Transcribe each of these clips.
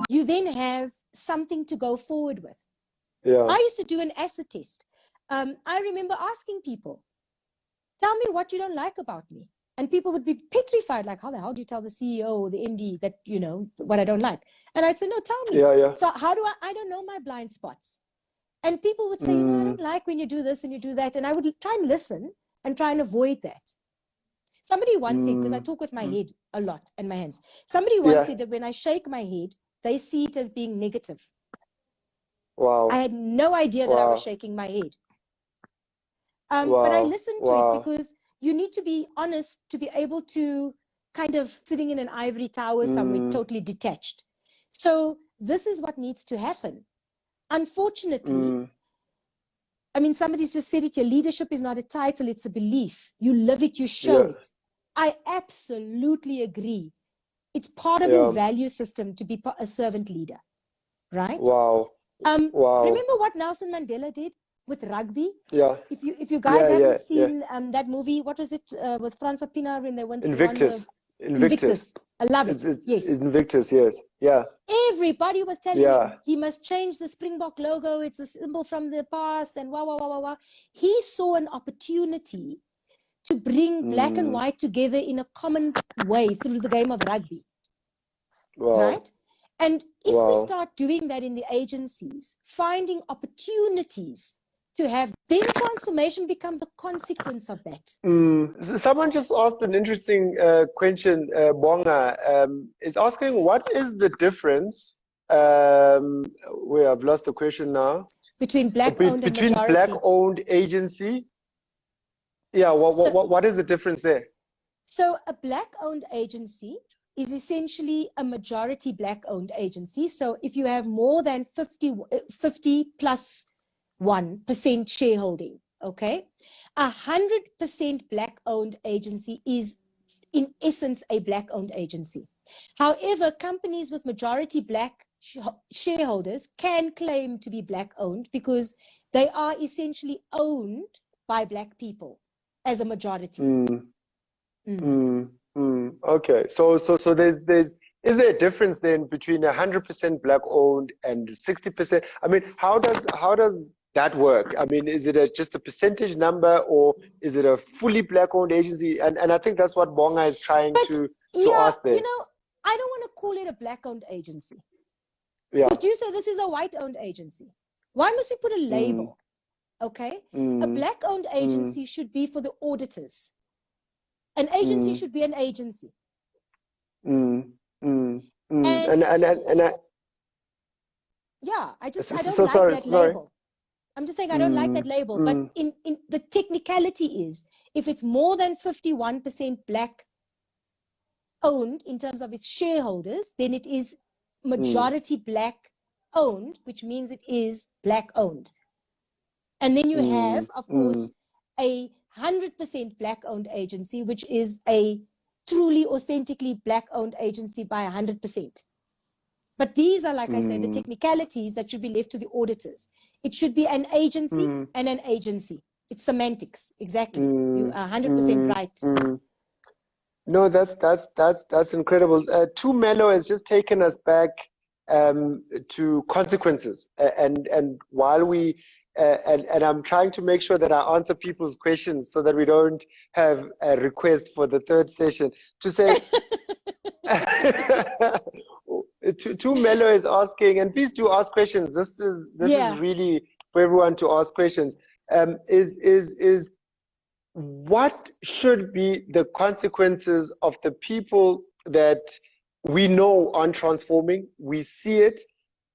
you then have something to go forward with. Yeah. I used to do an acid test. I remember asking people, tell me what you don't like about me. And people would be petrified, like, how the hell do you tell the CEO or the MD that, you know, what I don't like? And I'd say, no, tell me. Yeah, yeah. So how do I don't know my blind spots. And people would say, you know, I don't like when you do this and you do that. And I would try and listen and try and avoid that. Somebody once said, because I talk with my head a lot and my hands. Somebody once said that when I shake my head, they see it as being negative. Wow. I had no idea that I was shaking my head. But I listened to it because you need to be honest to be able to kind of sitting in an ivory tower somewhere, totally detached. So this is what needs to happen. Unfortunately, I mean, somebody's just said it, your leadership is not a title, it's a belief. You live it, you show it. I absolutely agree. It's part of your value system to be a servant leader, right? Wow. Remember what Nelson Mandela did with rugby? Yeah. If you guys haven't seen that movie, what was it with Franz Pienaar when they went Invictus. Invictus. I love it. Yes. Invictus, yes. Yeah. Everybody was telling him he must change the Springbok logo. It's a symbol from the past and wow. He saw an opportunity to bring black and white together in a common way through the game of rugby. Right? And if we start doing that in the agencies, finding opportunities to have, then transformation becomes a consequence of that. Someone just asked an interesting question, Bonga, is asking, what is the difference, where I've lost the question now, between black-owned and majority? Between black-owned agency, what is the difference there? So a black-owned agency is essentially a majority black-owned agency. So if you have more than 50 plus 1% shareholding, okay, 100% black-owned agency is in essence a black-owned agency. However, companies with majority black shareholders can claim to be black-owned because they are essentially owned by black people as a majority. Okay, so there's is there a difference then between 100% black owned and 60%? I mean, how does that work? I mean, is it just a percentage number, or is it a fully black owned agency? And I think that's what Bonga is trying to ask there. You know, I don't want to call it a black owned agency. Yeah. Because you say this is a white owned agency. Why must we put a label? Okay, a black owned agency should be for the auditors. An agency should be an agency. I don't like that label. I'm just saying I don't like that label. But in the technicality is, if it's more than 51% black owned in terms of its shareholders, then it is majority black owned, which means it is black owned. And then you have, of course, a 100% black owned agency, which is a truly authentically black owned agency by 100%. But these are, like I said, the technicalities that should be left to the auditors. It should be an agency and an agency. It's semantics. Exactly. You are 100% right. No, that's incredible. Too Mellow has just taken us back to consequences, and while we and I'm trying to make sure that I answer people's questions so that we don't have a request for the third session. To say, Too Mellow is asking, and please do ask questions. This is really for everyone to ask questions. Is what should be the consequences of the people that we know aren't transforming? We see it.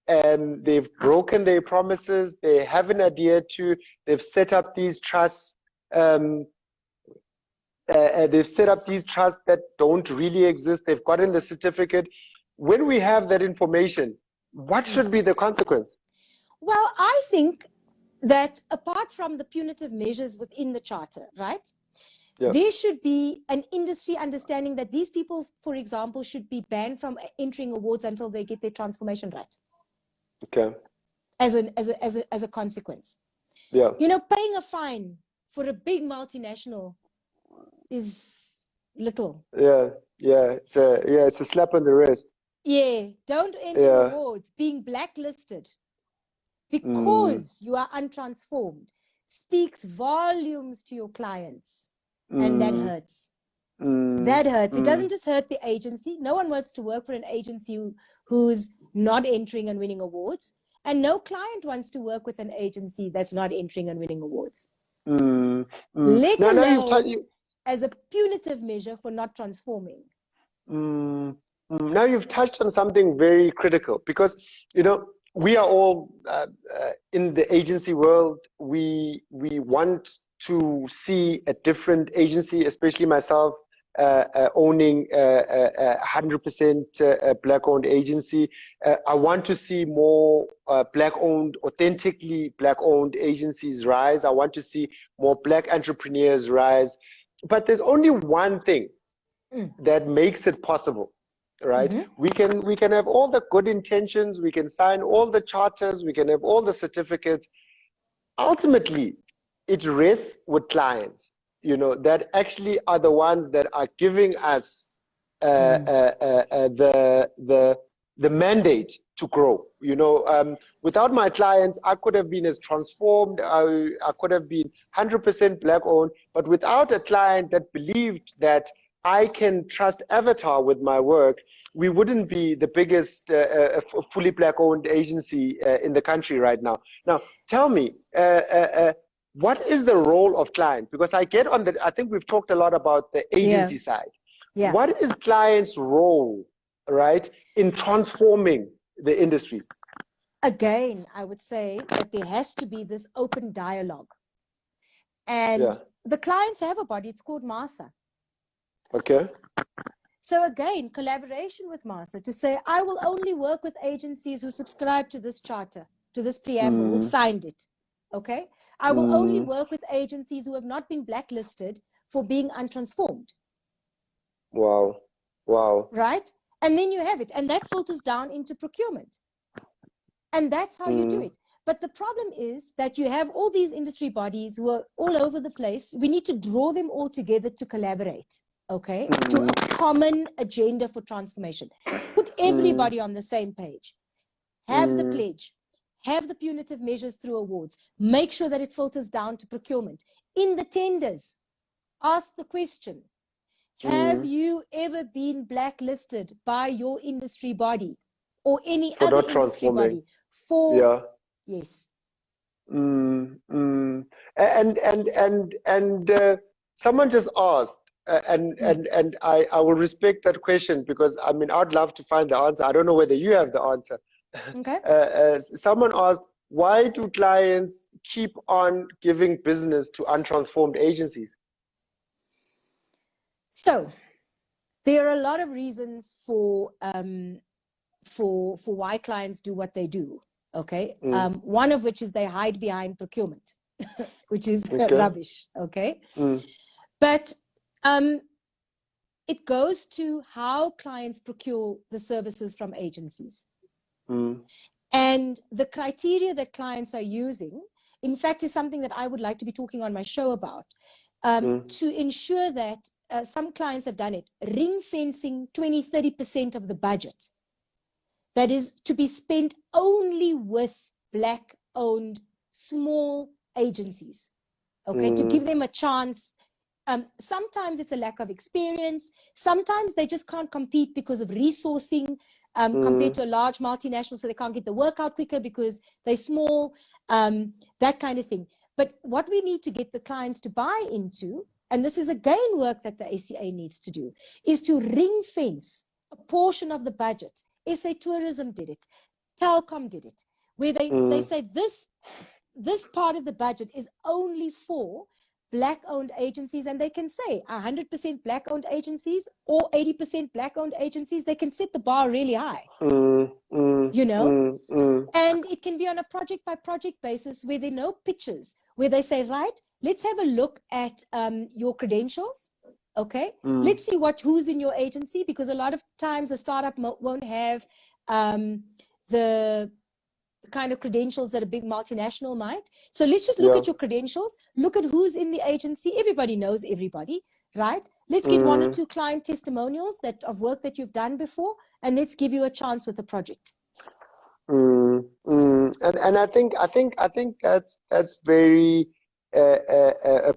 They've broken their promises. They haven't adhered to. They've set up these trusts. They've set up these trusts that don't really exist. They've gotten the certificate. When we have that information, what should be the consequence? Well, I think that apart from the punitive measures within the charter, right? Yeah. There should be an industry understanding that these people, for example, should be banned from entering awards until they get their transformation right. Okay. As a consequence. Yeah. You know, paying a fine for a big multinational is little. Yeah. It's a slap on the wrist. don't enter awards. Being blacklisted because you are untransformed speaks volumes to your clients, and that hurts. That hurts. It doesn't just hurt the agency. No one wants to work for an agency who's not entering and winning awards, and no client wants to work with an agency that's not entering and winning awards. Let alone as a punitive measure for not transforming. Now you've touched on something very critical, because we are all in the agency world. We want to see a different agency, especially myself, owning a 100% black-owned agency. I want to see more black-owned, authentically black-owned agencies rise. I want to see more black entrepreneurs rise. But there's only one thing that makes it possible, right? We can have all the good intentions, we can sign all the charters, we can have all the certificates. Ultimately, it rests with clients, that actually are the ones that are giving us the mandate to grow. Without my clients, I could have been as transformed, I could have been 100% black owned, but without a client that believed that I can trust Avatar with my work, we wouldn't be the biggest fully black owned agency in the country right now. Now, tell me, what is the role of client? Because I think we've talked a lot about the agency side. What is client's role, right, in transforming the industry? Again, I would say that there has to be this open dialogue. And the clients have a body, it's called MASA. Okay. So again, collaboration with MASA to say, I will only work with agencies who subscribe to this charter, to this preamble, who've signed it. Okay. I will only work with agencies who have not been blacklisted for being untransformed. Wow. Right? And then you have it. And that filters down into procurement. And that's how you do it. But the problem is that you have all these industry bodies who are all over the place. We need to draw them all together to collaborate. Okay, to a common agenda for transformation. Put everybody on the same page. Have the pledge. Have the punitive measures through awards. Make sure that it filters down to procurement. In the tenders, ask the question, have you ever been blacklisted by your industry body or any other industry body for... Yes. And someone just asked, and I will respect that question, because I'd love to find the answer. I don't know whether you have the answer. Okay. Someone asked, why do clients keep on giving business to untransformed agencies? So there are a lot of reasons for why clients do what they do. Okay. One of which is they hide behind procurement, which is rubbish. Okay. But it goes to how clients procure the services from agencies. And the criteria that clients are using, in fact, is something that I would like to be talking on my show about, to ensure that some clients have done it, ring fencing 20-30% of the budget that is to be spent only with Black-owned small agencies, okay, to give them a chance. Sometimes it's a lack of experience. Sometimes they just can't compete because of resourcing compared to a large multinational, so they can't get the work out quicker because they're small, that kind of thing. But what we need to get the clients to buy into, and this is again work that the ACA needs to do, is to ring fence a portion of the budget. SA Tourism did it. Telkom did it, where they say this part of the budget is only for Black-owned agencies, and they can say 100% Black-owned agencies or 80% Black-owned agencies. They can set the bar really high, you know, and it can be on a project-by-project basis where there are no pitches, where they say, right, let's have a look at your credentials. Okay, let's see who's in your agency, because a lot of times a startup won't have the kind of credentials that a big multinational might. So let's just look at your credentials, look at who's in the agency. Everybody knows everybody, right? Let's get 1 or 2 client testimonials of work that you've done before, and let's give you a chance with the project. And I think that's very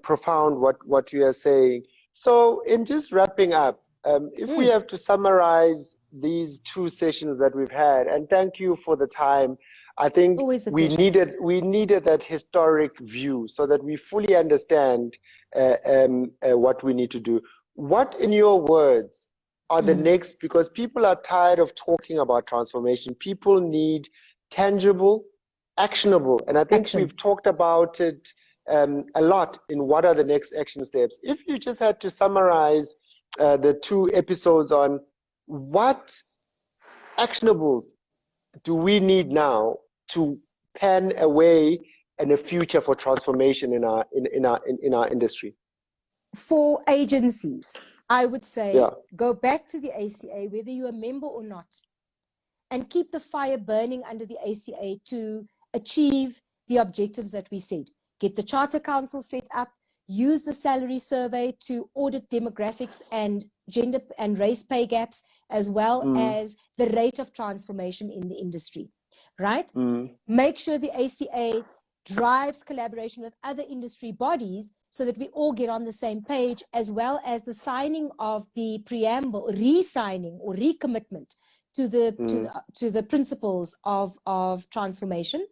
profound what you are saying. So in just wrapping up, if we have to summarize these 2 sessions that we've had, and thank you for the time, I think we needed that historic view so that we fully understand what we need to do. What, in your words, are the next, because people are tired of talking about transformation. People need tangible, actionable, and I think we've talked about it a lot in what are the next action steps. If you just had to summarize the 2 episodes on what actionables do we need now to pen a way and a future for transformation in our industry? For agencies, I would say go back to the ACA, whether you're a member or not, and keep the fire burning under the ACA to achieve the objectives that we said. Get the Charter Council set up, use the salary survey to audit demographics and gender and race pay gaps, as well as the rate of transformation in the industry, right? Make sure the ACA drives collaboration with other industry bodies so that we all get on the same page, as well as the signing of the preamble, re-signing or recommitment to the principles of transformation,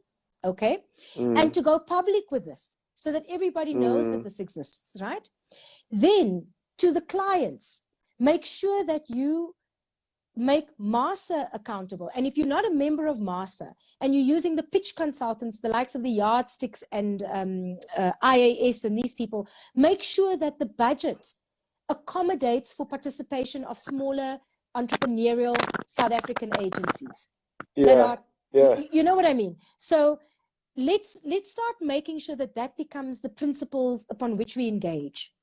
okay? And to go public with this so that everybody knows that this exists, right? Then to the clients, make sure that you make MASA accountable. And if you're not a member of MASA and you're using the pitch consultants, the likes of the Yardsticks and IAS and these people, make sure that the budget accommodates for participation of smaller entrepreneurial South African agencies. You know what I mean? So let's start making sure that that becomes the principles upon which we engage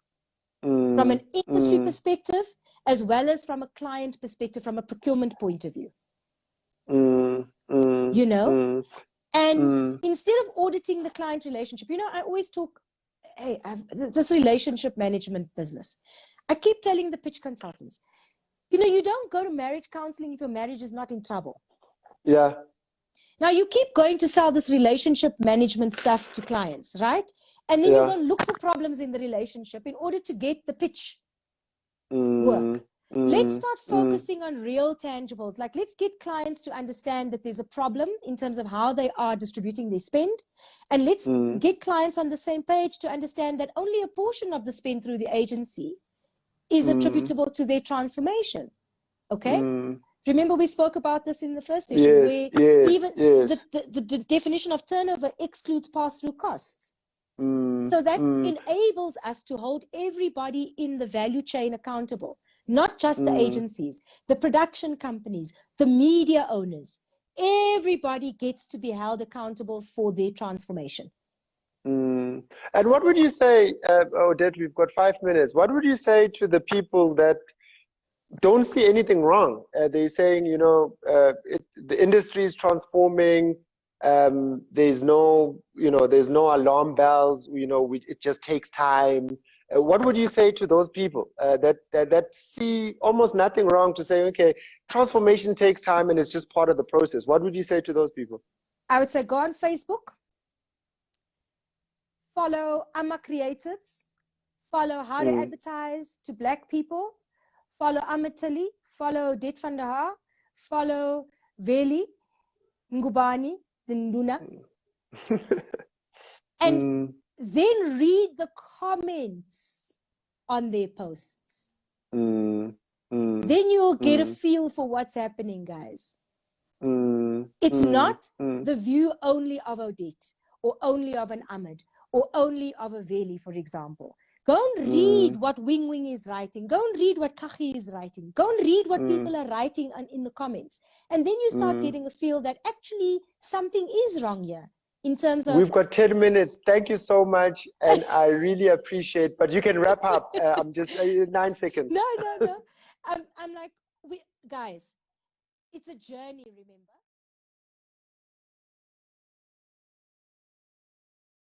from an industry perspective, as well as from a client perspective, from a procurement point of view. You know? And instead of auditing the client relationship, you know, I always talk, hey, this relationship management business. I keep telling the pitch consultants, you know, you don't go to marriage counseling if your marriage is not in trouble. Yeah. Now you keep going to sell this relationship management stuff to clients, right? And then you go look for problems in the relationship in order to get the pitch work. Let's start focusing on real tangibles. Like, let's get clients to understand that there's a problem in terms of how they are distributing their spend. And let's get clients on the same page to understand that only a portion of the spend through the agency is attributable to their transformation. Okay? Remember, we spoke about this in the first session, where the definition of turnover excludes pass-through costs. So that enables us to hold everybody in the value chain accountable, not just the agencies, the production companies, the media owners. Everybody gets to be held accountable for their transformation. And what would you say, Odette, we've got 5 minutes. What would you say to the people that don't see anything wrong? They're saying, you know, the industry is transforming. There's no alarm bells. You know, it just takes time. What would you say to those people that see almost nothing wrong to say, okay, transformation takes time and it's just part of the process? What would you say to those people? I would say go on Facebook, follow AMA Creatives, follow How to Advertise to Black People, follow Amatali, follow Odette Van Der Haar, follow Veli Ngubane, the Nduna, and then read the comments on their posts. Then you'll get a feel for what's happening, guys. It's not the view only of Odette, or only of an Ahmed, or only of a Veli, for example. Go and read what Wing Wing is writing. Go and read what Kachi is writing. Go and read what people are writing in the comments. And then you start getting a feel that actually something is wrong here in terms of... We've got 10 minutes. Thank you so much. And I really appreciate, but you can wrap up. I'm just 9 seconds. No. I'm like, guys, it's a journey, remember?